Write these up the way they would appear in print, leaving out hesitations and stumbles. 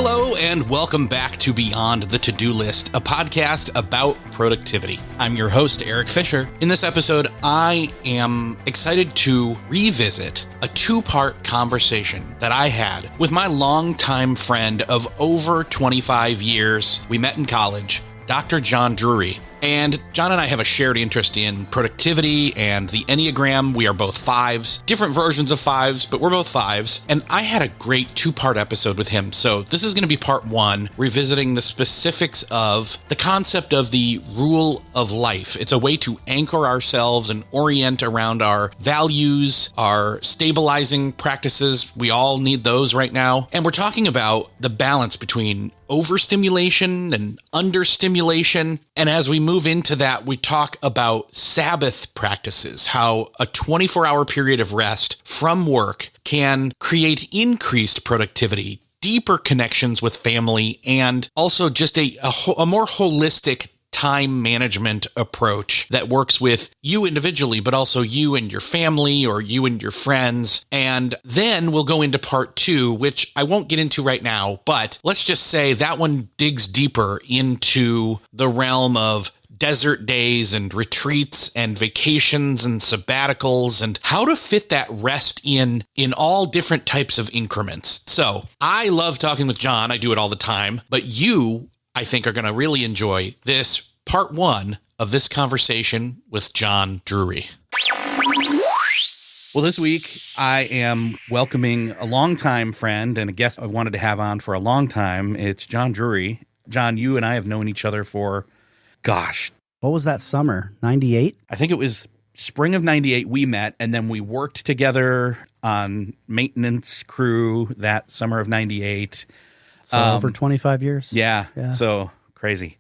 Hello and welcome back to Beyond the To-Do List, a podcast about productivity. I'm your host, Eric Fisher. In this episode, I am excited to revisit a two-part conversation that I had with my longtime friend of over 25 years. We met in college, Dr. John Drury. And John and I have a shared interest in productivity and the Enneagram. We are both fives, different versions of fives, but we're both fives. And I had a great two-part episode with him. So this is going to be part one, revisiting the specifics of the concept of the rule of life. It's a way to anchor ourselves and orient around our values, our stabilizing practices. We all need those right now. And we're talking about the balance between overstimulation and understimulation. And as we move into that, we talk about Sabbath practices, how a 24-hour period of rest from work can create increased productivity, deeper connections with family, and also just a more holistic time management approach that works with you individually, but also you and your family or you and your friends. And then we'll go into part two, which I won't get into right now, but let's just say that one digs deeper into the realm of desert days and retreats and vacations and sabbaticals and how to fit that rest in all different types of increments. So I love talking with John. I do it all the time, but you, I think, are going to really enjoy this part one of this conversation with John Drury. Well, this week I am welcoming a longtime friend and a guest I wanted to have on for a long time. It's John Drury. John, you and I have known each other for, what was that summer? 98? I think it was spring of 98 we met, and then we worked together on maintenance crew that summer of 98. So over 25 years? Yeah, so crazy.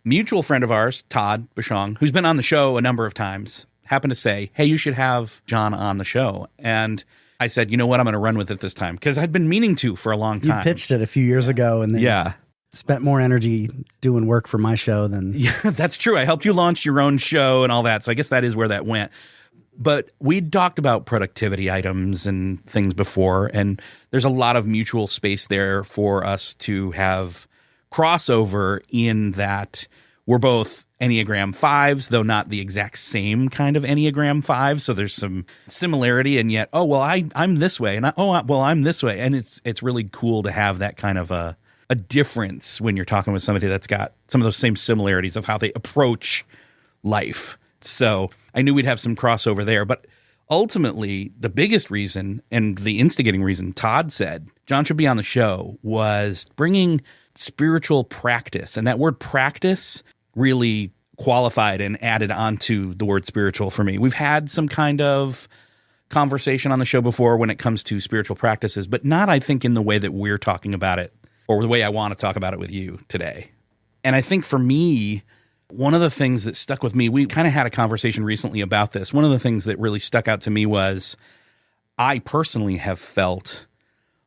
Mutual friend of ours, Todd Bashong, who's been on the show a number of times, happened to say, hey, you should have John on the show. And I said, you know what, I'm going to run with it this time, because I'd been meaning to for a long time. You pitched it a few years ago and then spent more energy doing work for my show than... Yeah, that's true. I helped you launch your own show and all that, so I guess that is where that went. But we'd talked about productivity items and things before, and there's a lot of mutual space there for us to have crossover in that we're both Enneagram 5s, though not the exact same kind of Enneagram 5. So there's some similarity, and yet, I'm this way, and I'm this way. And it's really cool to have that kind of a difference when you're talking with somebody that's got some of those same similarities of how they approach life. So I knew we'd have some crossover there, but ultimately the biggest reason and the instigating reason Todd said John should be on the show was bringing spiritual practice. And that word practice really qualified and added onto the word spiritual for me. We've had some kind of conversation on the show before when it comes to spiritual practices, but not, I think, in the way that we're talking about it or the way I want to talk about it with you today. And I think for me, one of the things that stuck with me, we kind of had a conversation recently about this. One of the things that really stuck out to me was I personally have felt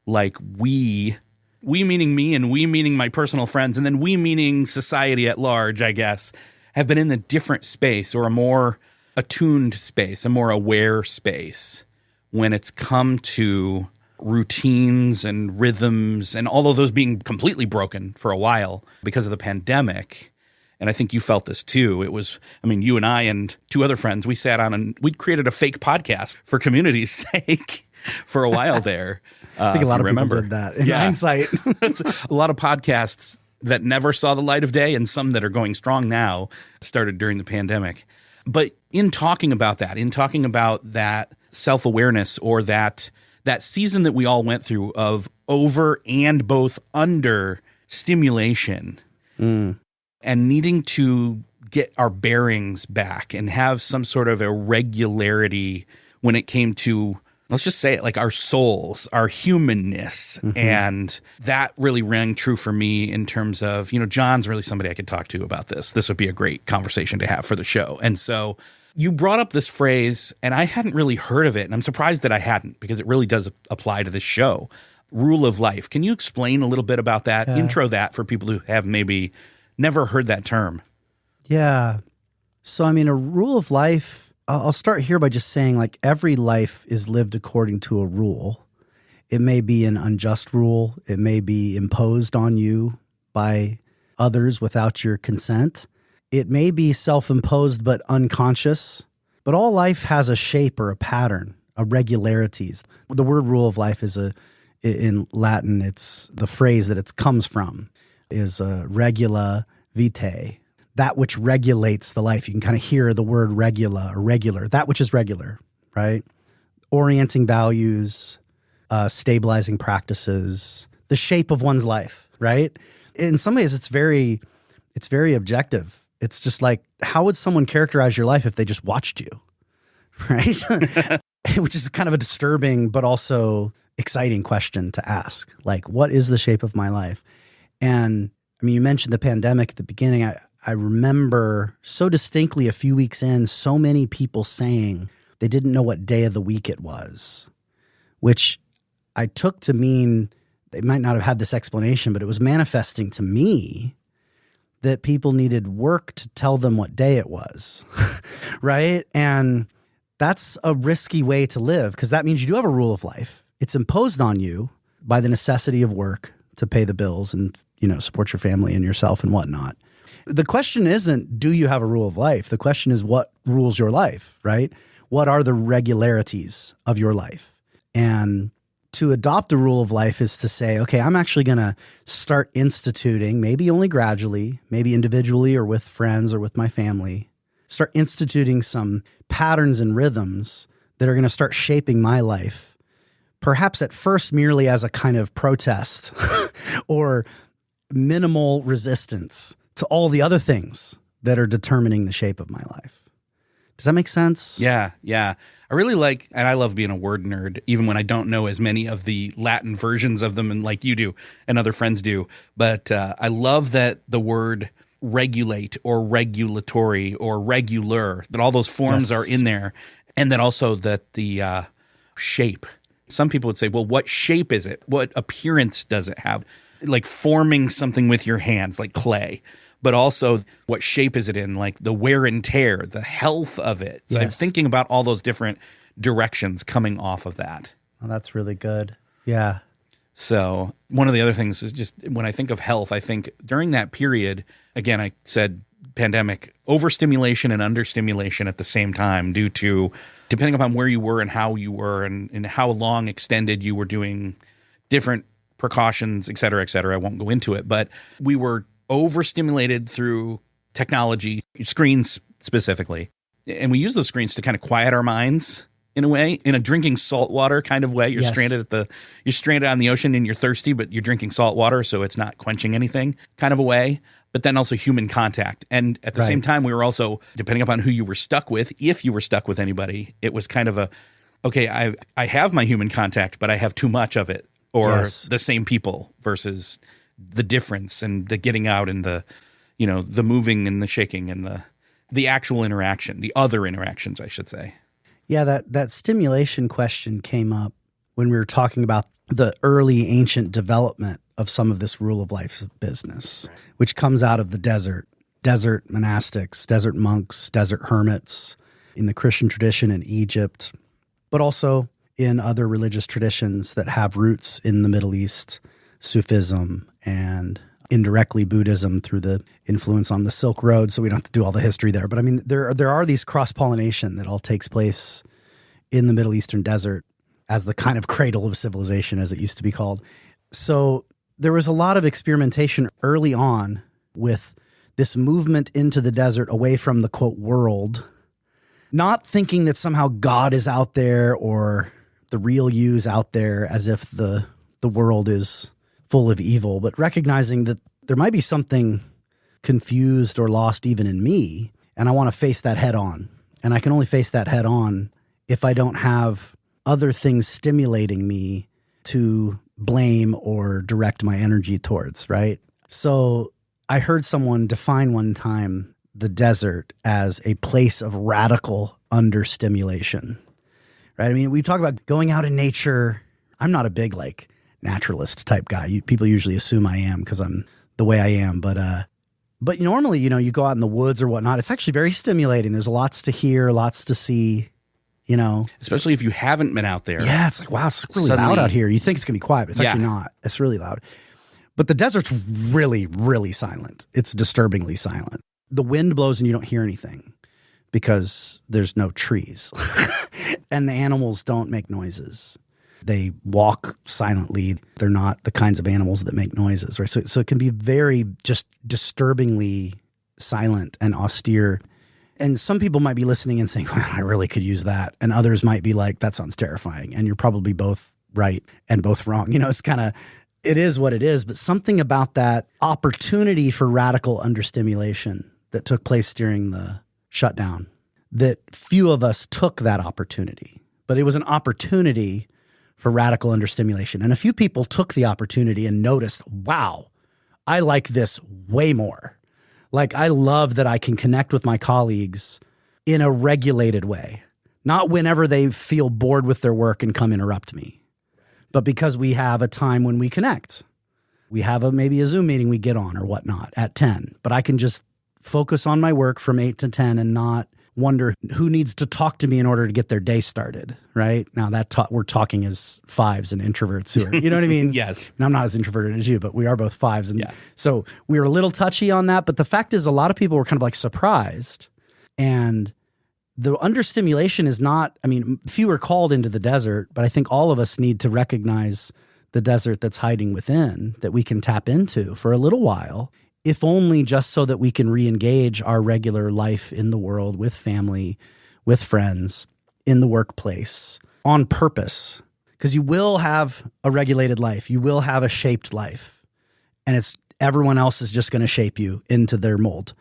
like we meaning me and we meaning my personal friends, and then we meaning society at large, I guess, have been in a different space or a more attuned space, a more aware space when it's come to routines and rhythms, and all of those being completely broken for a while because of the pandemic. And I think you felt this too. It was, you and I and two other friends, we sat on and we created a fake podcast for community's sake for a while there. I think a lot of people did that in hindsight. A lot of podcasts that never saw the light of day and some that are going strong now started during the pandemic. But in talking about that self-awareness or that season that we all went through of over and both under stimulation and needing to get our bearings back and have some sort of a regularity when it came to, let's just say it, like our souls, our humanness. Mm-hmm. And that really rang true for me in terms of, John's really somebody I could talk to about this. This would be a great conversation to have for the show. And so you brought up this phrase, and I hadn't really heard of it, and I'm surprised that I hadn't, because it really does apply to this show. Rule of life. Can you explain a little bit about that? Intro that for people who have maybe never heard that term. Yeah. So, a rule of life, I'll start here by just saying, like, every life is lived according to a rule. It may be an unjust rule. It may be imposed on you by others without your consent. It may be self-imposed but unconscious. But all life has a shape or a pattern, a regularities. The word rule of life is in Latin, it's the phrase that it comes from is regula vitae, that which regulates the life. You can kind of hear the word regula or regular, that which is regular, right? Orienting values, stabilizing practices, the shape of one's life, right? In some ways, it's very objective. It's just like, how would someone characterize your life if they just watched you, right? Which is kind of a disturbing but also exciting question to ask. Like, what is the shape of my life? And I mean, you mentioned the pandemic at the beginning. I remember so distinctly a few weeks in, so many people saying they didn't know what day of the week it was, which I took to mean they might not have had this explanation, but it was manifesting to me that people needed work to tell them what day it was, right? And that's a risky way to live because that means you do have a rule of life. It's imposed on you by the necessity of work to pay the bills and, support your family and yourself and whatnot. The question isn't, do you have a rule of life? The question is, what rules your life, right? What are the regularities of your life? And to adopt a rule of life is to say, okay, I'm actually going to start instituting, maybe only gradually, maybe individually or with friends or with my family, start instituting some patterns and rhythms that are going to start shaping my life, perhaps at first merely as a kind of protest or minimal resistance to all the other things that are determining the shape of my life. Does that make sense? Yeah. I really like, and I love being a word nerd, even when I don't know as many of the Latin versions of them, and like you do and other friends do. But I love that the word regulate or regulatory or regular, that all those forms are in there, and that also that the shape. Some people would say, well, what shape is it? What appearance does it have? Like forming something with your hands, like clay. But also, what shape is it in? Like the wear and tear, the health of it. So I'm thinking about all those different directions coming off of that. Oh, that's really good. Yeah. So one of the other things is just when I think of health, I think during that period, again, I said pandemic, overstimulation and understimulation at the same time due to, depending upon where you were and how you were and how long extended you were doing different precautions, et cetera, et cetera. I won't go into it, but we were overstimulated through technology, screens specifically. And we use those screens to kind of quiet our minds in a way, in a drinking salt water kind of way. You're stranded on the ocean and you're thirsty, but you're drinking salt water, so it's not quenching anything kind of a way. But then also human contact. And at the same time, we were also, depending upon who you were stuck with, if you were stuck with anybody, it was kind of okay, I have my human contact, but I have too much of it. Or the same people versus the difference and the getting out and the moving and the shaking and the actual interaction, the other interactions, I should say. Yeah, that stimulation question came up when we were talking about the early ancient development of some of this rule of life business, which comes out of the desert monastics, desert monks, desert hermits in the Christian tradition in Egypt, but also in other religious traditions that have roots in the Middle East, Sufism and indirectly Buddhism through the influence on the Silk Road. So we don't have to do all the history there. But I mean, there are these cross-pollination that all takes place in the Middle Eastern desert as the kind of cradle of civilization, as it used to be called. So there was a lot of experimentation early on with this movement into the desert away from the, quote, world, not thinking that somehow God is out there or the real you's out there as if the world is full of evil, but recognizing that there might be something confused or lost even in me, and I want to face that head on. And I can only face that head on if I don't have other things stimulating me to blame or direct my energy towards, right? So I heard someone define one time the desert as a place of radical understimulation, right? I mean, we talk about going out in nature. I'm not a big naturalist type guy. People usually assume I am because I'm the way I am. But normally, you go out in the woods or whatnot. It's actually very stimulating. There's lots to hear, lots to see. you know? Especially if you haven't been out there. Yeah, it's like, wow, it's really loud out here. You think it's going to be quiet, but it's actually not. It's really loud. But the desert's really, really silent. It's disturbingly silent. The wind blows and you don't hear anything because there's no trees. And the animals don't make noises. They walk silently. They're not the kinds of animals that make noises, right? So it can be very just disturbingly silent and austere. And some people might be listening and saying, well, I really could use that. And others might be like, that sounds terrifying. And you're probably both right and both wrong. You know, it's kind of, it is what it is. But something about that opportunity for radical understimulation that took place during the shutdown, that few of us took that opportunity. But it was an opportunity for radical understimulation. And a few people took the opportunity and noticed, wow, I like this way more. Like, I love that I can connect with my colleagues in a regulated way, not whenever they feel bored with their work and come interrupt me, but because we have a time when we connect. We have maybe a Zoom meeting we get on or whatnot at 10, but I can just focus on my work from 8 to 10 and not wonder who needs to talk to me in order to get their day started, right? Now we're talking as fives and introverts who are, you know what I mean? Yes. And I'm not as introverted as you, but we are both fives. And so we were a little touchy on that. But the fact is, a lot of people were kind of like surprised. And the understimulation is not, I mean, few are called into the desert, but I think all of us need to recognize the desert that's hiding within that we can tap into for a little while, if only just so that we can re-engage our regular life in the world with family, with friends, in the workplace, on purpose. Because you will have a regulated life. You will have a shaped life. And it's everyone else is just going to shape you into their mold.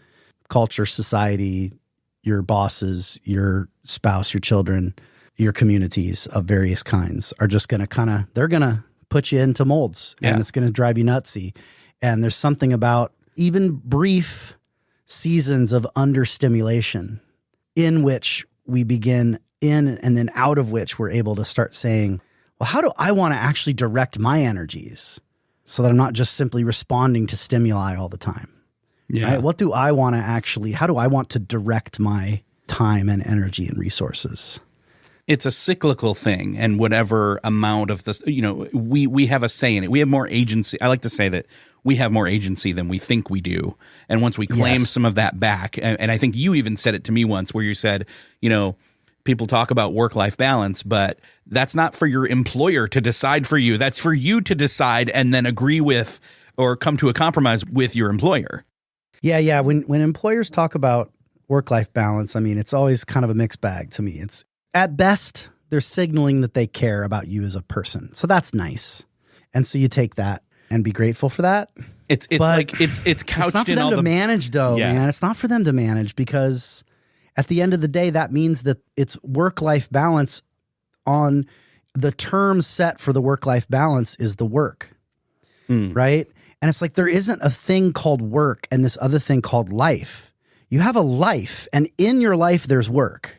Culture, society, your bosses, your spouse, your children, your communities of various kinds are just going to they're going to put you into molds. And it's going to drive you nutsy. And there's something about even brief seasons of understimulation in which we begin in and then out of which we're able to start saying, well, how do I want to actually direct my energies so that I'm not just simply responding to stimuli all the time? Yeah. Right? What do I want to actually, how do I want to direct my time and energy and resources? It's a cyclical thing, and whatever amount of this, you know, we have a say in it. We have more agency. I like to say that we have more agency than we think we do. And once we claim some of that back, and I think you even said it to me once where you said, you know, people talk about work-life balance, but that's not for your employer to decide for you. That's for you to decide and then agree with or come to a compromise with your employer. Yeah. When employers talk about work-life balance, I mean, it's always kind of a mixed bag to me. It's at best, they're signaling that they care about you as a person. So that's nice. And so you take that and be grateful for that. It's couched it's not for in them all to the manage, though, man. It's not for them to manage, because at the end of the day, that means that it's work-life balance on the term set for the work-life balance is the work, right? And it's like there isn't a thing called work and this other thing called life. You have a life, and in your life, there's work.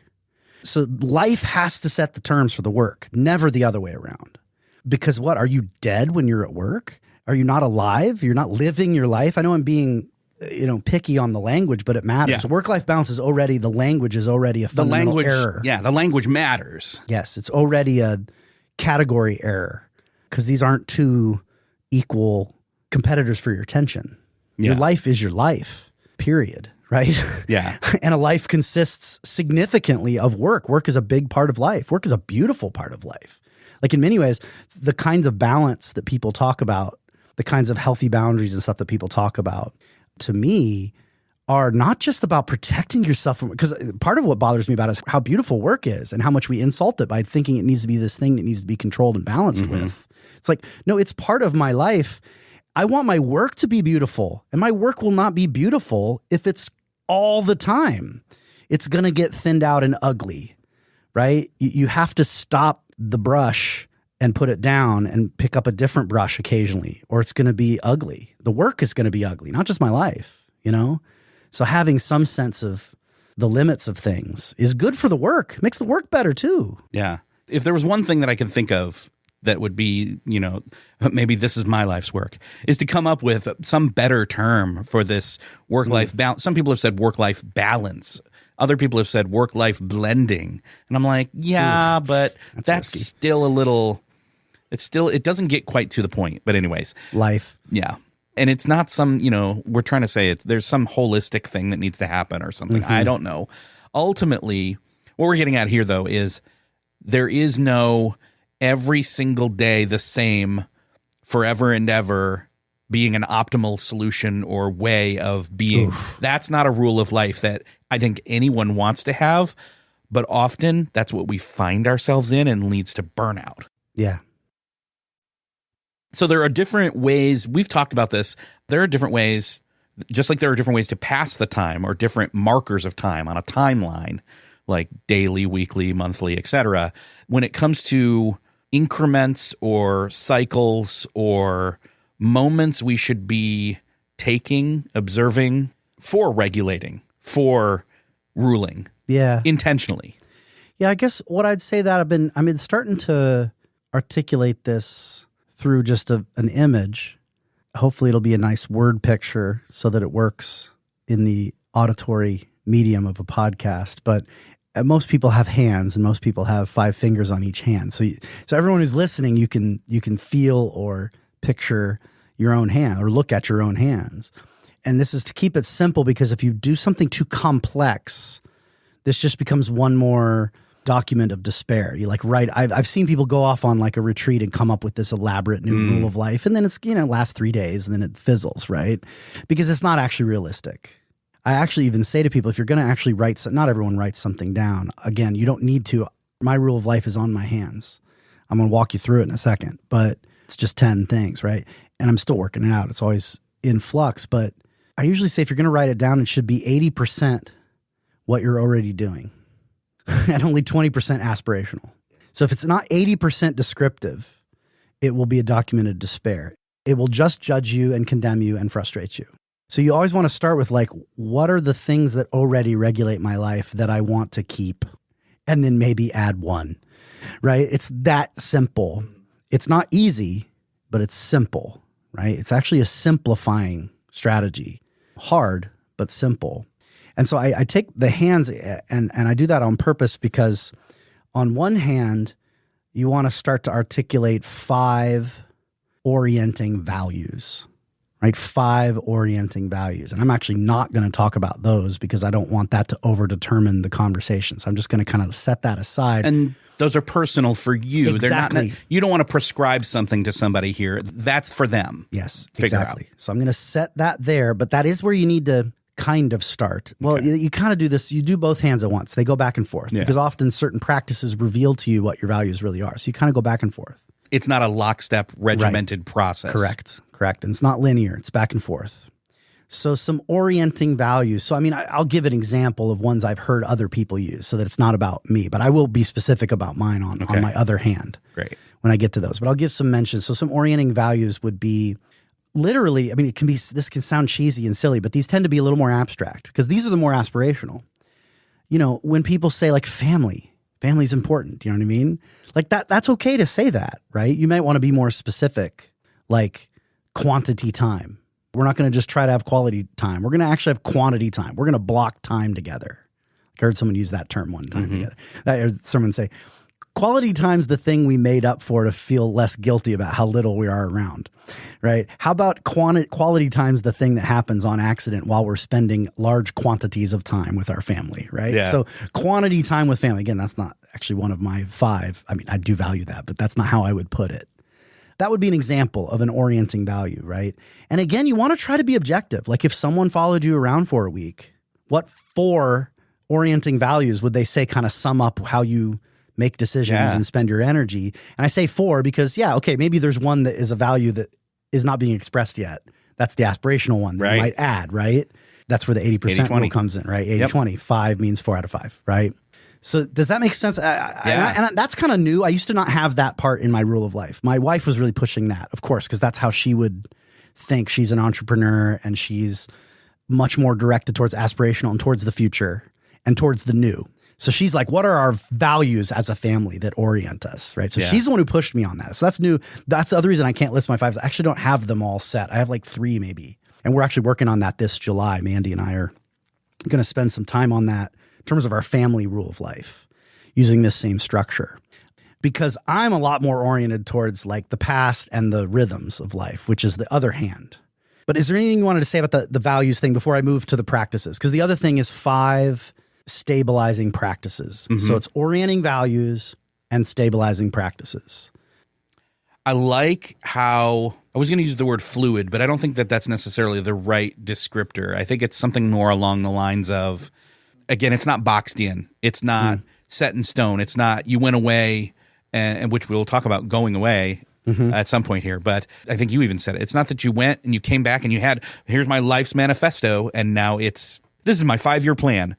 So life has to set the terms for the work, never the other way around. Because what? Are you dead when you're at work? Are you not alive? You're not living your life? I know I'm being, picky on the language, but it matters. Yeah. Work-life balance is already, the language is already a fundamental error. Yeah, the language matters. Yes, it's already a category error because these aren't two equal competitors for your attention. Yeah. Your life is your life, period. Right? Yeah. And a life consists significantly of work. Work is a big part of life. Work is a beautiful part of life. Like in many ways, the kinds of balance that people talk about, the kinds of healthy boundaries and stuff that people talk about, to me, are not just about protecting yourself from, because part of what bothers me about it is how beautiful work is and how much we insult it by thinking it needs to be this thing that needs to be controlled and balanced with. It's like, no, it's part of my life. I want my work to be beautiful, and my work will not be beautiful if it's all the time. It's going to get thinned out and ugly, right? You have to stop the brush and put it down and pick up a different brush occasionally, or it's going to be ugly. The work is going to be ugly, not just my life, So having some sense of the limits of things is good for the work, makes the work better too. Yeah. If there was one thing that I could think of that would be, maybe this is my life's work, is to come up with some better term for this work-life balance. Some people have said work-life balance, Other people have said work-life blending. And I'm like, yeah, but that's risky. still a little, it doesn't get quite to the point. But anyways. Life. Yeah. And it's not some, we're trying to say there's some holistic thing that needs to happen or something. I don't know. Ultimately, what we're getting at here, though, is there is no every single day the same forever and ever being an optimal solution or way of being. Oof. That's not a rule of life that I think anyone wants to have, but often that's what we find ourselves in and leads to burnout. Yeah. So there are different ways, we've talked about this, there are different ways, just like there are different ways to pass the time or different markers of time on a timeline, like daily, weekly, monthly, etc. When it comes to increments or cycles or moments we should be taking, observing, for regulating, for ruling. Yeah. Intentionally. Yeah, I guess what I'd say that I've been starting to articulate this through just an image. Hopefully it'll be a nice word picture so that it works in the auditory medium of a podcast. But most people have hands and most people have 5 fingers on each hand. So everyone who's listening, you can feel or picture your own hand or look at your own hands. And this is to keep it simple, because if you do something too complex, this just becomes one more document of despair. You I've seen people go off on like a retreat and come up with this elaborate new rule of life. And then it's, lasts 3 days and then it fizzles, right? Because it's not actually realistic. I actually even say to people, if you're going to actually not everyone writes something down. Again, you don't need to. My rule of life is on my hands. I'm going to walk you through it in a second, but it's just 10 things, right? And I'm still working it out. It's always in flux, but I usually say if you're going to write it down, it should be 80% what you're already doing and only 20% aspirational. So if it's not 80% descriptive, it will be a documented despair. It will just judge you and condemn you and frustrate you. So you always want to start with what are the things that already regulate my life that I want to keep? And then maybe add one, right? It's that simple. It's not easy, but it's simple, right? It's actually a simplifying strategy. Hard, but simple. And so I take the hands and I do that on purpose because on one hand, you want to start to articulate 5 orienting values, right? 5 orienting values. And I'm actually not going to talk about those because I don't want that to overdetermine the conversation. So I'm just going to kind of set that aside. And those are personal for you. Exactly. They're not, you don't want to prescribe something to somebody here. That's for them. Yes, exactly. So I'm going to set that there, but that is where you need to kind of start. Well, you kind of do this. You do both hands at once. They go back and forth because often certain practices reveal to you what your values really are. So you kind of go back and forth. It's not a lockstep, regimented process. Correct. And it's not linear. It's back and forth. So some orienting values. So, I'll give an example of ones I've heard other people use so that it's not about me, but I will be specific about mine on my other hand. Great. When I get to those, but I'll give some mentions. So some orienting values would be literally, this can sound cheesy and silly, but these tend to be a little more abstract because these are the more aspirational. When people say family's important, you know what I mean? Like that's okay to say that, right? You might want to be more specific, like quantity time. We're not going to just try to have quality time. We're going to actually have quantity time. We're going to block time together. I heard someone use that term one time together. I heard someone say, quality time's the thing we made up for to feel less guilty about how little we are around, right? How about quality time's the thing that happens on accident while we're spending large quantities of time with our family, right? Yeah. So quantity time with family, again, that's not actually one of my 5. I do value that, but that's not how I would put it. That would be an example of an orienting value, right? And again, you want to try to be objective. Like if someone followed you around for a week, what 4 orienting values would they say kind of sum up how you make decisions and spend your energy? And I say 4 because, maybe there's one that is a value that is not being expressed yet. That's the aspirational one that you might add, right? That's where the 80% rule comes in, right? 80-20. 5 means 4 out of 5, right? So does that make sense? And that's kind of new. I used to not have that part in my rule of life. My wife was really pushing that, of course, because that's how she would think. She's an entrepreneur and she's much more directed towards aspirational and towards the future and towards the new. So she's like, what are our values as a family that orient us, right? So she's the one who pushed me on that. So that's new. That's the other reason I can't list my 5s. I actually don't have them all set. I have like 3 maybe. And we're actually working on that this July. Mandy and I are going to spend some time on that, terms of our family rule of life, using this same structure. Because I'm a lot more oriented towards like the past and the rhythms of life, which is the other hand. But is there anything you wanted to say about the values thing before I move to the practices? Because the other thing is 5 stabilizing practices. Mm-hmm. So it's orienting values and stabilizing practices. I like how I was going to use the word fluid, but I don't think that that's necessarily the right descriptor. I think it's something more along the lines of, again, it's not boxed in. It's not set in stone. It's not you went away, and which we'll talk about going away at some point here. But I think you even said it. It's not that you went and you came back and you had, here's my life's manifesto, and now this is my 5-year plan.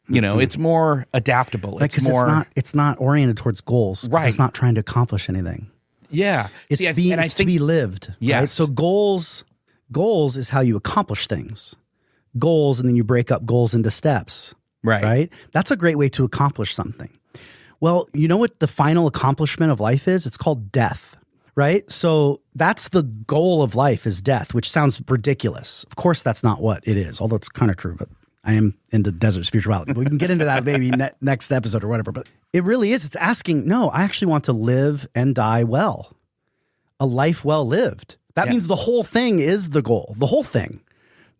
You know, it's more adaptable. Like, it's more it's not oriented towards goals. Right. It's not trying to accomplish anything. Yeah. It's to be lived. Yes. Right? So goals is how you accomplish things. Goals, and then you break up goals into steps. Right? That's a great way to accomplish something. Well, you know what the final accomplishment of life is? It's called death. Right? So that's the goal of life, is death, which sounds ridiculous. Of course, that's not what it is, although it's kind of true, but I am into desert spirituality. We can get into that maybe next episode or whatever. But it really is. It's asking, no, I actually want to live and die well. A life well lived. That means the whole thing is the goal. The whole thing.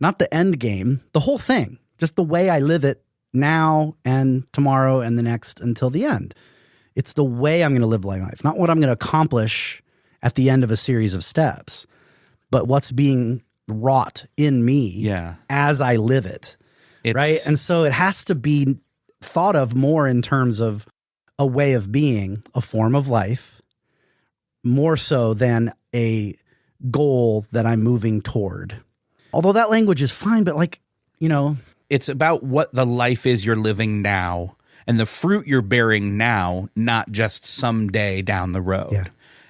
Not the end game. The whole thing. Just the way I live it now and tomorrow and the next until the end. It's the way I'm going to live my life. Not what I'm going to accomplish at the end of a series of steps. But what's being wrought in me as I live it. Right. And so it has to be thought of more in terms of a way of being, a form of life, more so than a goal that I'm moving toward. Although that language is fine, but like, you know. It's about what the life is you're living now and the fruit you're bearing now, not just someday down the road. Yeah.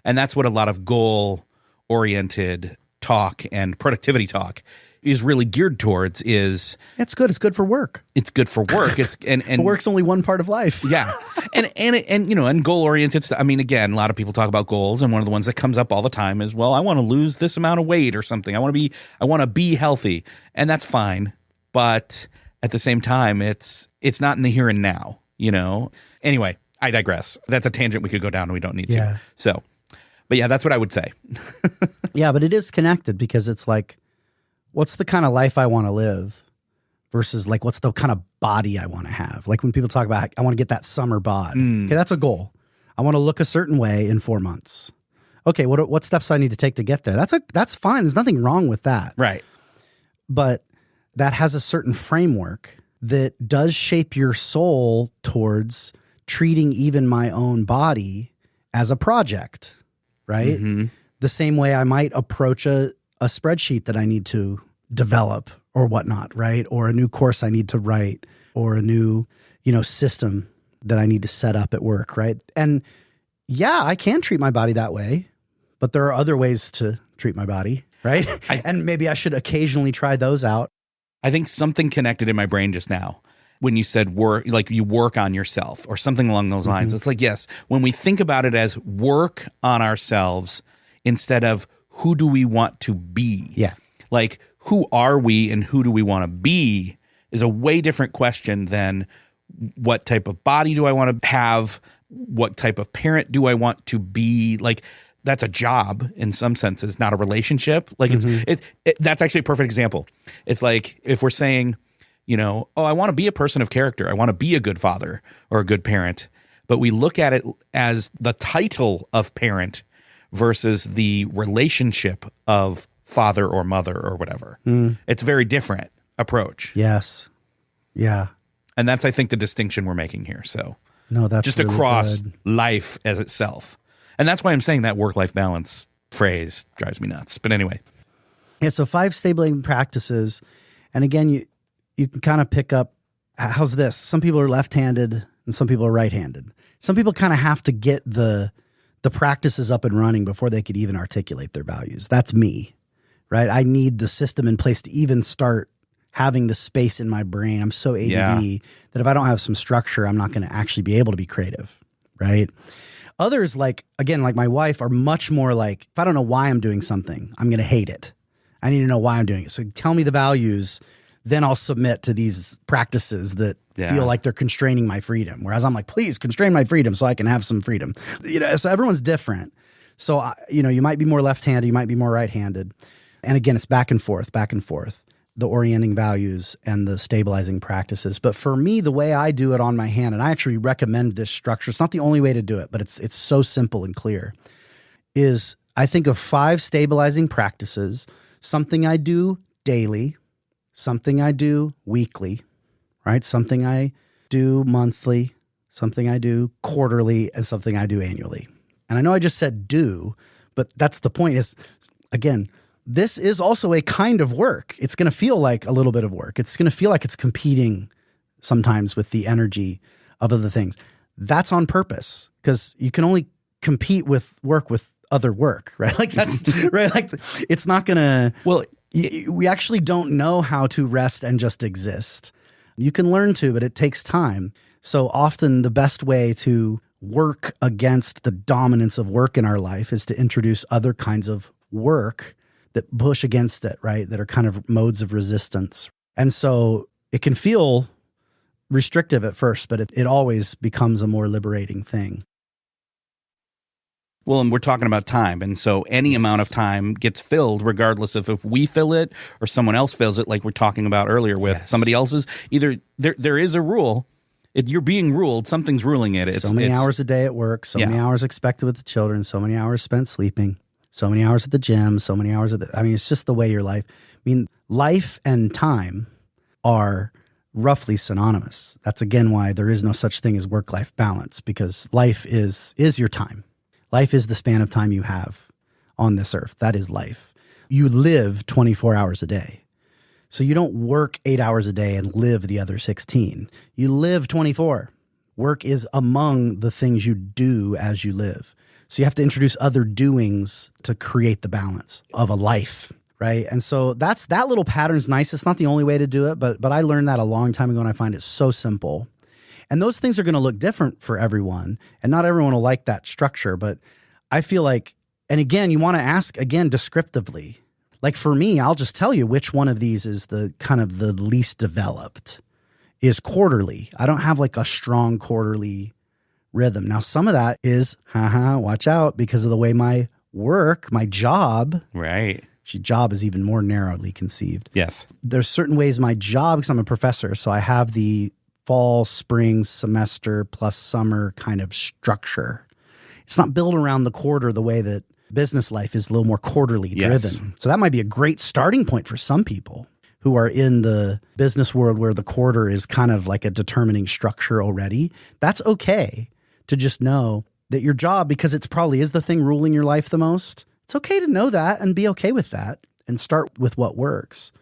And that's what a lot of goal-oriented talk and productivity talk is really geared towards. Is it's good. It's good for work. It's good for work. It's and work's only one part of life. Yeah, and you know, and goal oriented. I mean, again, a lot of people talk about goals, and one of the ones that comes up all the time is, well, I want to lose this amount of weight or something. I want to be healthy, and that's fine. But at the same time, it's not in the here and now. You know. Anyway, I digress. That's a tangent we could go down, and we don't need to. So, but yeah, that's what I would say. Yeah, but it is connected because it's like, what's the kind of life I want to live versus like, what's the kind of body I want to have? Like when people talk about, I want to get that summer bod. Okay, that's a goal. I want to look a certain way in 4 months. Okay, what steps do I need to take to get there? That's fine. There's nothing wrong with that. Right. But that has a certain framework that does shape your soul towards treating even my own body as a project, right? Mm-hmm. The same way I might approach a spreadsheet that I need to develop or whatnot, right? Or a new course I need to write, or a new, system that I need to set up at work, right? And yeah, I can treat my body that way, but there are other ways to treat my body, right? And maybe I should occasionally try those out. I think something connected in my brain just now when you said work, like you work on yourself or something along those lines. It's like, yes, when we think about it as work on ourselves instead of who do we want to be? Yeah. Like, who are we and who do we want to be is a way different question than what type of body do I want to have? What type of parent do I want to be? Like, that's a job in some senses, not a relationship. Like, that's actually a perfect example. It's like if we're saying, I want to be a person of character. I want to be a good father or a good parent. But we look at it as the title of parent versus the relationship of father or mother or whatever. It's a very different approach. Yes. Yeah. And that's, I think, the distinction we're making here. So no, that's just really across good. life as itself. And that's why I'm saying that work-life balance phrase drives me nuts. But anyway. Yeah, so 5 stabilizing practices. And again, you can kind of pick up, how's this? Some people are left-handed and some people are right-handed. Some people kind of have to get the practices up and running before they could even articulate their values. That's me, right? I need the system in place to even start having the space in my brain. I'm so ADD that if I don't have some structure, I'm not going to actually be able to be creative, right? Others, like my wife, are much more like, if I don't know why I'm doing something, I'm going to hate it. I need to know why I'm doing it. So tell me the values then I'll submit to these practices that feel like they're constraining my freedom. Whereas I'm like, please constrain my freedom so I can have some freedom. So everyone's different. So, you might be more left-handed, you might be more right-handed. And again, it's back and forth, the orienting values and the stabilizing practices. But for me, the way I do it on my hand, and I actually recommend this structure, it's not the only way to do it, but it's so simple and clear, is I think of 5 stabilizing practices, something I do daily, something I do weekly, right? Something I do monthly, something I do quarterly, and something I do annually. And I know I just said do, but that's the point is, again, this is also a kind of work. It's going to feel like a little bit of work. It's going to feel like it's competing sometimes with the energy of other things. That's on purpose because you can only compete with other work, right? Like that's right. Like it's not going to, we actually don't know how to rest and just exist. You can learn to, but it takes time. So often the best way to work against the dominance of work in our life is to introduce other kinds of work that push against it, right? That are kind of modes of resistance. And so it can feel restrictive at first, but it always becomes a more liberating thing. Well, and we're talking about time. And so any amount of time gets filled regardless of if we fill it or someone else fills it, like we're talking about earlier with somebody else's. Either there is a rule. You're being ruled. Something's ruling it. So many hours a day at work, so many hours expected with the children, so many hours spent sleeping, so many hours at the gym, so many hours it's just the way your life. I mean, life and time are roughly synonymous. That's again why there is no such thing as work-life balance, because life is your time. Life is the span of time you have on this earth. That is life. You live 24 hours a day. So you don't work 8 hours a day and live the other 16. You live 24. Work is among the things you do as you live. So you have to introduce other doings to create the balance of a life, right? And so that little pattern's nice. It's not the only way to do it, but I learned that a long time ago, and I find it so simple. And those things are going to look different for everyone, and not everyone will like that structure. But I feel like, and again, you want to ask again descriptively. Like for me, I'll just tell you which one of these is the kind of the least developed, is quarterly. I don't have like a strong quarterly rhythm. Now, some of that is, watch out, because of the way my work, my job. Right. Job is even more narrowly conceived. Yes. There's certain ways my job, because I'm a professor, so I have the fall, spring, semester plus summer kind of structure. It's not built around the quarter the way that business life is a little more quarterly driven. So that might be a great starting point for some people who are in the business world where the quarter is kind of like a determining structure already. That's okay to just know that your job, because it's probably is the thing ruling your life the most, it's okay to know that and be okay with that and start with what works.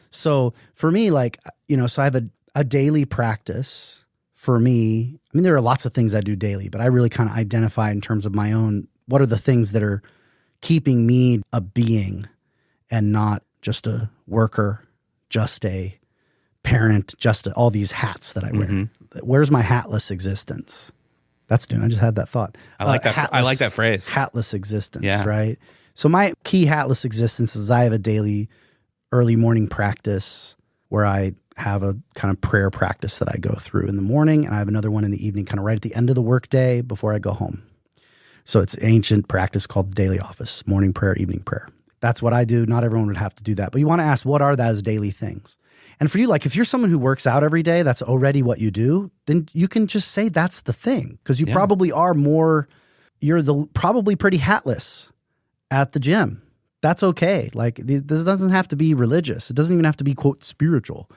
So for me, so I have a daily practice for me. I mean, there are lots of things I do daily, but I really kind of identify in terms of my own, what are the things that are keeping me a being and not just a worker, just a parent, just all these hats that I wear. Mm-hmm. Where's my hatless existence? That's new. I just had that thought. I like that. I like that phrase. Hatless existence, right? So my key hatless existence is I have a daily early morning practice where I have a kind of prayer practice that I go through in the morning, and I have another one in the evening, kind of right at the end of the workday before I go home. So it's ancient practice called the daily office, morning prayer, evening prayer. That's what I do. Not everyone would have to do that. But you want to ask, what are those daily things? And for you, like if you're someone who works out every day, that's already what you do, then you can just say that's the thing. Because you probably are probably pretty hatless at the gym. That's okay. Like this doesn't have to be religious. It doesn't even have to be, quote, spiritual,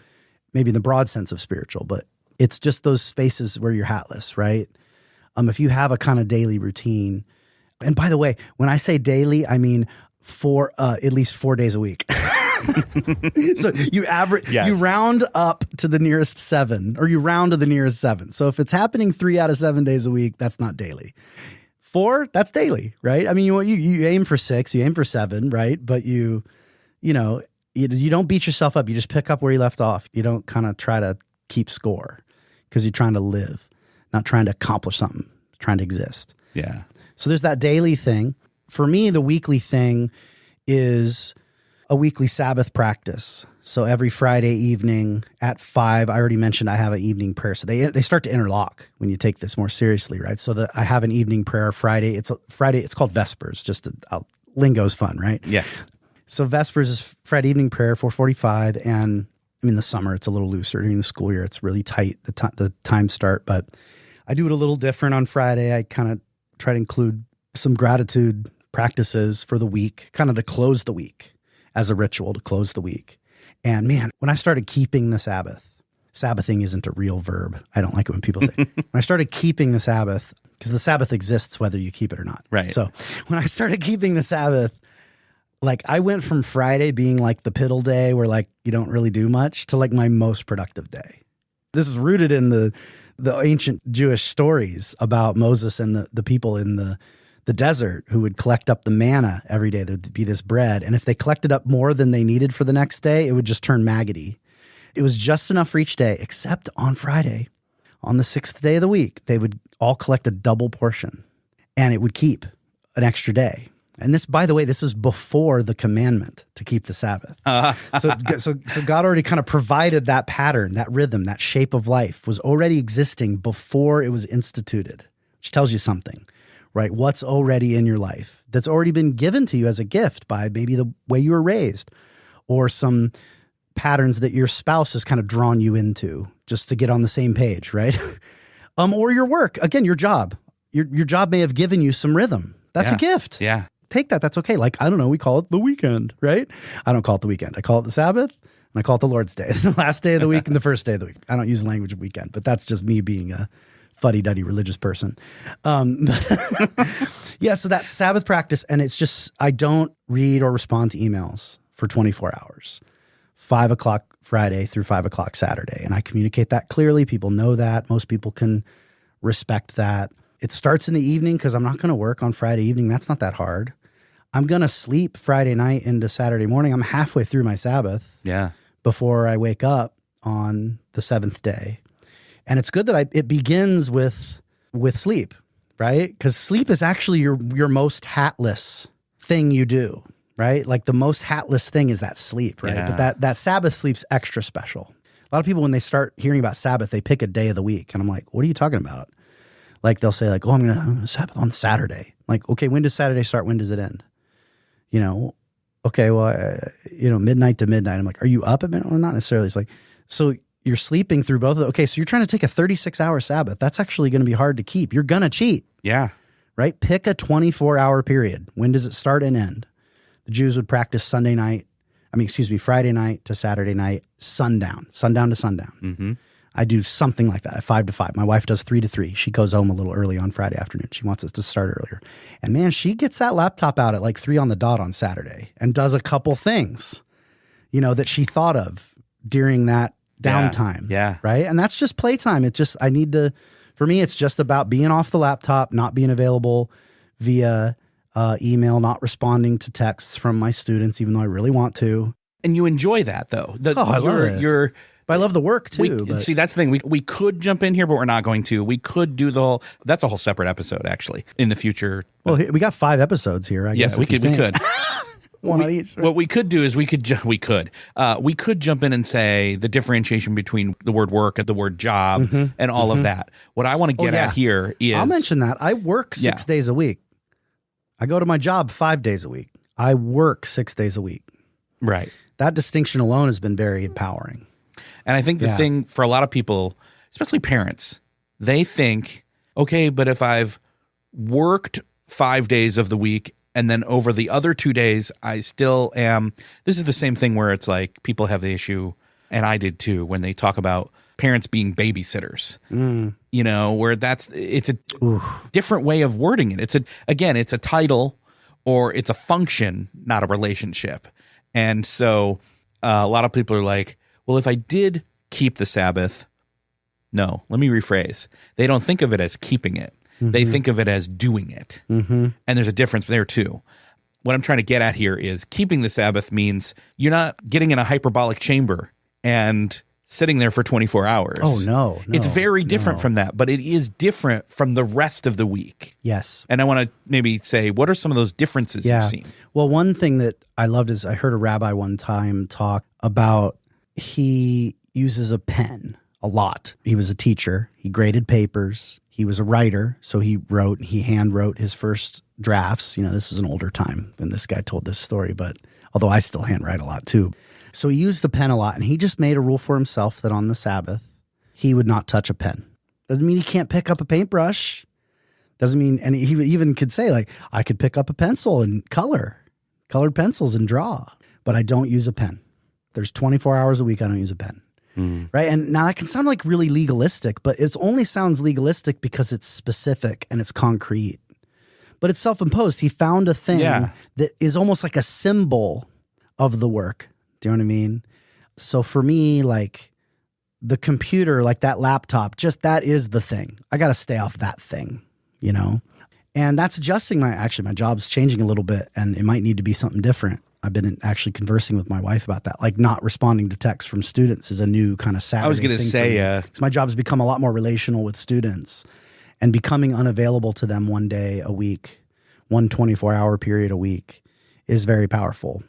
maybe in the broad sense of spiritual, but it's just those spaces where you're hatless, right? If you have a kind of daily routine, and by the way, when I say daily, I mean for at least 4 days a week. So you average, you round up to the nearest 7, or you round to the nearest 7. So if it's happening 3 out of 7 days a week, that's not daily. 4, that's daily, right? I mean, you aim for 6, you aim for 7, right? But you don't beat yourself up. You just pick up where you left off. You don't kind of try to keep score because you're trying to live, not trying to accomplish something, trying to exist. Yeah. So there's that daily thing. For me, the weekly thing is a weekly Sabbath practice. So every Friday evening at 5, I already mentioned I have an evening prayer. So they start to interlock when you take this more seriously, right? So I have an evening prayer Friday. It's called Vespers. Lingo's fun, right? Yeah. So Vespers is Friday evening prayer, 4:45, and in the summer it's a little looser. During the school year, it's really tight, the time start. But I do it a little different on Friday. I kind of try to include some gratitude practices for the week, kind of to close the week as a ritual to close the week. And man, when I started keeping the Sabbath, Sabbathing isn't a real verb. I don't like it when people say, when I started keeping the Sabbath, because the Sabbath exists whether you keep it or not. Right. So when I started keeping the Sabbath, like I went from Friday being like the piddle day where like you don't really do much to like my most productive day. This is rooted in the ancient Jewish stories about Moses and the people in the desert who would collect up the manna every day. There'd be this bread. And if they collected up more than they needed for the next day, it would just turn maggoty. It was just enough for each day, except on Friday. On the 6th day of the week, they would all collect a double portion and it would keep an extra day. And this, by the way, this is before the commandment to keep the Sabbath. So God already kind of provided that pattern, that rhythm, that shape of life was already existing before it was instituted, which tells you something, right? What's already in your life that's already been given to you as a gift by maybe the way you were raised or some patterns that your spouse has kind of drawn you into just to get on the same page, right? Or your work, again, your job. Your job may have given you some rhythm. That's a gift. Yeah. Take that. That's okay. Like, I don't know, we call it the weekend, right? I don't call it the weekend. I call it the Sabbath and I call it the Lord's Day, the last day of the week and the first day of the week. I don't use the language of weekend, but that's just me being a fuddy-duddy religious person. Yeah, so that's Sabbath practice. And it's just, I don't read or respond to emails for 24 hours, 5 o'clock Friday through 5 o'clock Saturday. And I communicate that clearly. People know that. Most people can respect that. It starts in the evening because I'm not going to work on Friday evening. That's not that hard. I'm going to sleep Friday night into Saturday morning. I'm halfway through my Sabbath before I wake up on the 7th day. And it's good that it begins with sleep, right? Because sleep is actually your most hatless thing you do, right? Like the most hatless thing is that sleep, right? Yeah. But that Sabbath sleep's extra special. A lot of people, when they start hearing about Sabbath, they pick a day of the week. And I'm like, what are you talking about? Like they'll say like, oh, I'm going to Sabbath on Saturday. I'm like, okay, when does Saturday start? When does it end? You know, okay, well, midnight to midnight. I'm like, are you up at midnight? Well, not necessarily. It's like, so you're sleeping through both of them. Okay, so you're trying to take a 36-hour Sabbath. That's actually going to be hard to keep. You're going to cheat. Yeah. Right? Pick a 24-hour period. When does it start and end? The Jews would practice Friday night to Saturday night, sundown to sundown. Mm-hmm. I do something like that, 5 to 5. My wife does 3 to 3. She goes home a little early on Friday afternoon. She wants us to start earlier. And man, she gets that laptop out at like 3 on the dot on Saturday and does a couple things, that she thought of during that downtime. Yeah. Right. And that's just playtime. For me, it's just about being off the laptop, not being available via email, not responding to texts from my students, even though I really want to. And you enjoy that though. I love it. But I love the work too. See, that's the thing. We could jump in here, but we're not going to. We could do that's a whole separate episode actually in the future. Well, we got 5 episodes here. I guess we could. One on each. Right? What we could do is we could jump in and say the differentiation between the word work and the word job and all of that. What I want to get at here is, I'll mention that I work 6 days a week. I go to my job 5 days a week. I work 6 days a week. Right. That distinction alone has been very empowering. And I think the thing for a lot of people, especially parents, they think, okay, but if I've worked 5 days of the week and then over the other 2 days, I still am. This is the same thing where it's like people have the issue, and I did too, when they talk about parents being babysitters, where it's a different way of wording it. It's a title or it's a function, not a relationship. And so a lot of people are like, well, if I did keep the Sabbath, no, let me rephrase. They don't think of it as keeping it. They think of it as doing it. And there's a difference there too. What I'm trying to get at here is keeping the Sabbath means you're not getting in a hyperbolic chamber and sitting there for 24 hours. Oh, no. It's very different from that, but it is different from the rest of the week. Yes. And I want to maybe say, what are some of those differences you've seen? Well, one thing that I loved is I heard a rabbi one time talk about he uses a pen a lot. He was a teacher. He graded papers. He was a writer. So he hand wrote his first drafts. This was an older time when this guy told this story, but although I still handwrite a lot too. So he used the pen a lot, and he just made a rule for himself that on the Sabbath, he would not touch a pen. Doesn't mean he can't pick up a paintbrush. Doesn't mean, and he even could say, like, I could pick up a pencil and colored pencils and draw, but I don't use a pen. There's 24 hours a week I don't use a pen. Right? And now that can sound like really legalistic, but it only sounds legalistic because it's specific and it's concrete. But it's self-imposed. He found a thing that is almost like a symbol of the work. Do you know what I mean? So for me, like the computer, like that laptop, just that is the thing. I got to stay off that thing, And that's adjusting my job's changing a little bit, and it might need to be something different. I've been actually conversing with my wife about that. Like not responding to texts from students is a new kind of Saturday I was going to say, because my job's become a lot more relational with students, and becoming unavailable to them one day a week, 24-hour period a week is very powerful.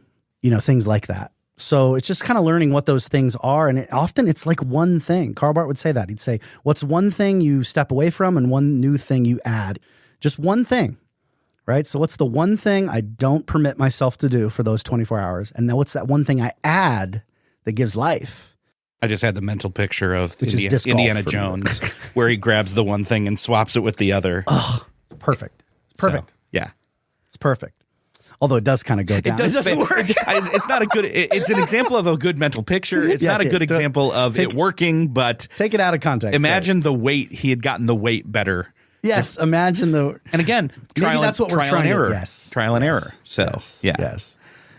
Things like that. So it's just kind of learning what those things are. And often it's like one thing. Karl Barth would say that. He'd say, what's one thing you step away from and one new thing you add? Just one thing, right? So what's the one thing I don't permit myself to do for those 24 hours? And then what's that one thing I add that gives life? I just had the mental picture of Indiana Jones where he grabs the one thing and swaps it with the other. Oh, it's perfect. It's perfect. So, yeah. It's perfect. Although it does kind of go down. It doesn't work. It's not a good. It's an example of a good mental picture. It's not a good example of it working, but take it out of context. Imagine the weight. He had gotten the weight better. Yes, imagine the. And again, trial and error. Yes, trial and error. So yes,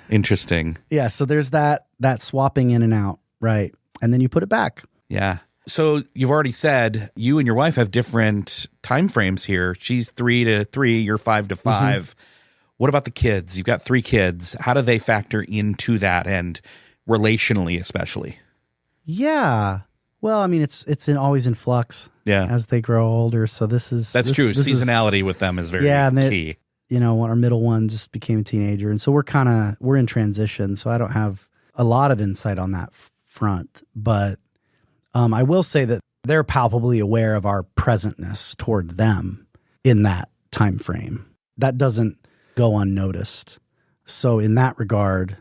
interesting. Yeah, so there's that swapping in and out, right? And then you put it back. Yeah. So you've already said you and your wife have different time frames here. She's 3 to 3. You're 5 to 5. Mm-hmm. What about the kids? You've got 3 kids. How do they factor into that, and relationally especially? Yeah. Well, I mean, it's always in flux as they grow older. So that's true. Seasonality with them is very key. Our middle one just became a teenager. And so we're in transition. So I don't have a lot of insight on that front. But I will say that they're palpably aware of our presentness toward them in that time frame. That doesn't go unnoticed. So in that regard,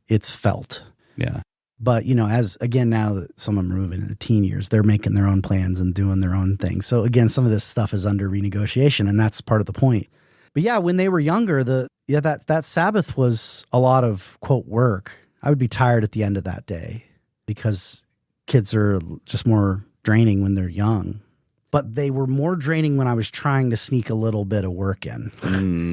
it's felt. Yeah. But, now that some of them are moving into teen years, they're making their own plans and doing their own thing. So again, some of this stuff is under renegotiation, and that's part of the point. But yeah, when they were younger, that Sabbath was a lot of, quote, work. I would be tired at the end of that day because kids are just more draining when they're young. But they were more draining when I was trying to sneak a little bit of work in.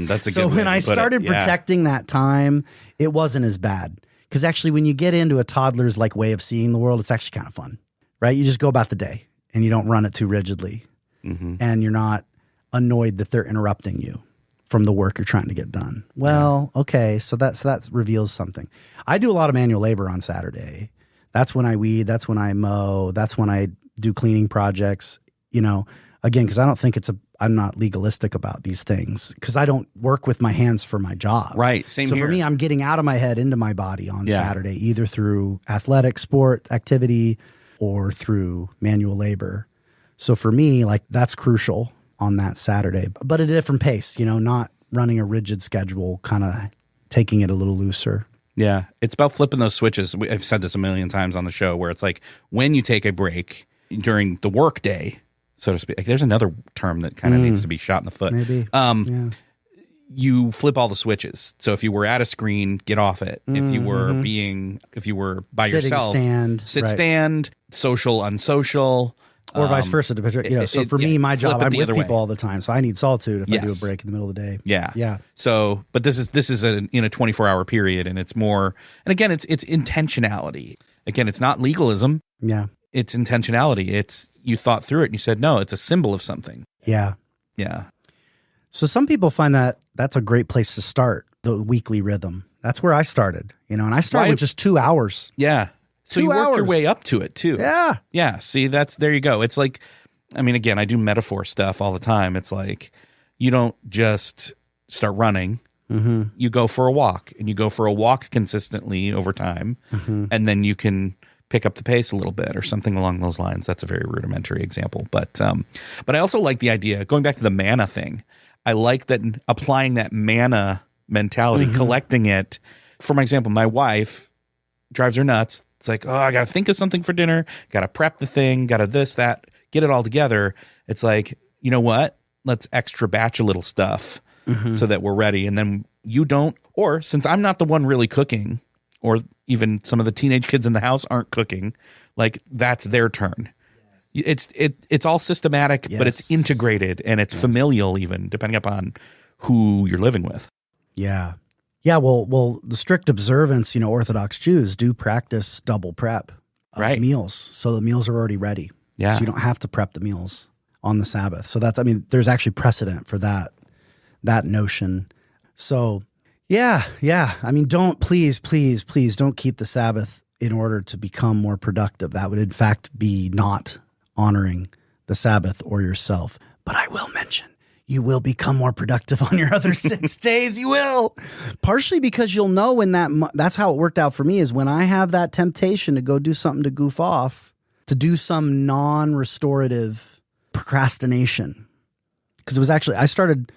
That's a so good way when to I put started protecting that time, it wasn't as bad. Because actually, when you get into a toddler's way of seeing the world, it's actually kind of fun, right? You just go about the day and you don't run it too rigidly, and you're not annoyed that they're interrupting you from the work you're trying to get done. Well, okay, so that reveals something. I do a lot of manual labor on Saturday. That's when I weed. That's when I mow. That's when I do cleaning projects. Again, because I don't think I'm not legalistic about these things because I don't work with my hands for my job. Right. Same here. So for me, I'm getting out of my head into my body on Saturday, either through athletic sport activity or through manual labor. So for me, that's crucial on that Saturday, but at a different pace, not running a rigid schedule, kind of taking it a little looser. Yeah. It's about flipping those switches. I've said this a million times on the show where it's like when you take a break during the work day, so to speak. There's another term that kind of needs to be shot in the foot. Maybe. You flip all the switches. So if you were at a screen, get off it. If you were by yourself, stand, social, unsocial. Or vice versa. So for me, my job, I'm with people all the time. So I need solitude if I do a break in the middle of the day. Yeah. Yeah. So, but this is in a 24-hour period, and it's more, and again, it's intentionality. Again, it's not legalism. Yeah. It's intentionality. It's you thought through it and you said, no, it's a symbol of something. Yeah. Yeah. So some people find that that's a great place to start, the weekly rhythm. That's where I started, and I started with just 2 hours. Yeah. So you work your way up to it too. Yeah. Yeah. See, there you go. It's like, I mean, again, I do metaphor stuff all the time. It's like, you don't just start running. Mm-hmm. You go for a walk, and you go for a walk consistently over time. Mm-hmm. And then you can pick up the pace a little bit or something along those lines. That's a very rudimentary example. But I also like the idea, going back to the manna thing. I like that applying that manna mentality, mm-hmm. collecting it. For my example, my wife drives her nuts. It's like, oh, I got to think of something for dinner. Got to prep the thing. Got to this, that, get it all together. It's like, you know what? Let's extra batch a little stuff mm-hmm. so that we're ready. And then you don't, or since I'm not the one really cooking, or even some of the teenage kids in the house aren't cooking, like that's their turn. Yes. It's all systematic, yes. but it's integrated and it's yes. familial even, depending upon who you're living with. Yeah. Yeah, well, the strict observance, Orthodox Jews do practice double prep of right. meals. So the meals are already ready. Yeah. So you don't have to prep the meals on the Sabbath. So there's actually precedent for that notion. So yeah. Please don't keep the Sabbath in order to become more productive. That would in fact be not honoring the Sabbath or yourself. But I will mention, you will become more productive on your other 6 days. You will. Partially because you'll know when that's how it worked out for me, is when I have that temptation to go do something to goof off, to do some non-restorative procrastination. Because it was actually, I started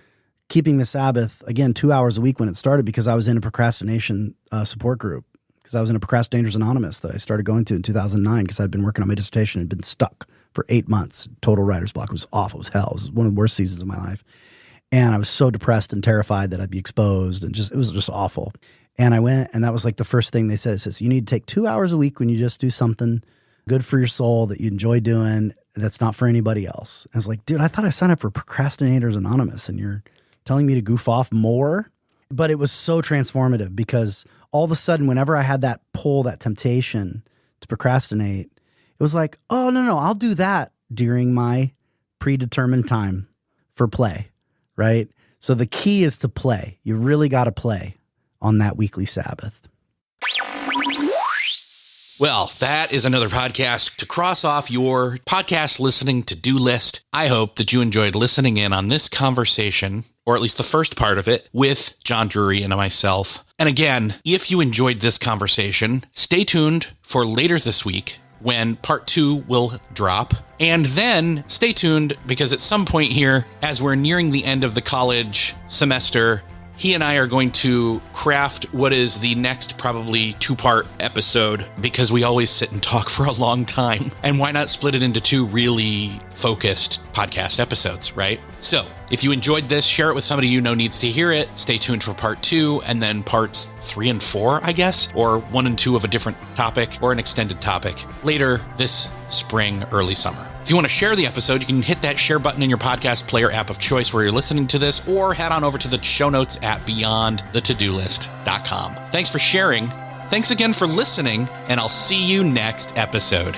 keeping the Sabbath, again, 2 hours a week when it started, because I was in a procrastination support group. Because I was in a Procrastinators Anonymous that I started going to in 2009, because I'd been working on my dissertation and been stuck for 8 months. Total writer's block. It was awful. It was hell. It was one of the worst seasons of my life. And I was so depressed and terrified that I'd be exposed, and it was just awful. And I went, and that was like the first thing they said. It says, you need to take 2 hours a week when you just do something good for your soul that you enjoy doing, that's not for anybody else. And I was like, dude, I thought I signed up for Procrastinators Anonymous, and you're telling me to goof off more? But it was so transformative, because all of a sudden, whenever I had that pull, that temptation to procrastinate, it was like, oh, no, I'll do that during my predetermined time for play, right? So the key is to play. You really got to play on that weekly Sabbath. Well, that is another podcast to cross off your podcast listening to-do list. I hope that you enjoyed listening in on this conversation, or at least the first part of it, with John Drury and myself. And again, if you enjoyed this conversation, stay tuned for later this week, when part 2 will drop. And then stay tuned, because at some point here, as we're nearing the end of the college semester, he and I are going to craft what is the next probably 2-part episode, because we always sit and talk for a long time. And why not split it into 2 really focused podcast episodes, right? So if you enjoyed this, share it with somebody you know needs to hear it. Stay tuned for part 2, and then parts 3 and 4, I guess, or 1 and 2 of a different topic or an extended topic later this spring, early summer. If you want to share the episode, you can hit that share button in your podcast player app of choice where you're listening to this, or head on over to the show notes at beyondthetodolist.com. Thanks for sharing. Thanks again for listening, and I'll see you next episode.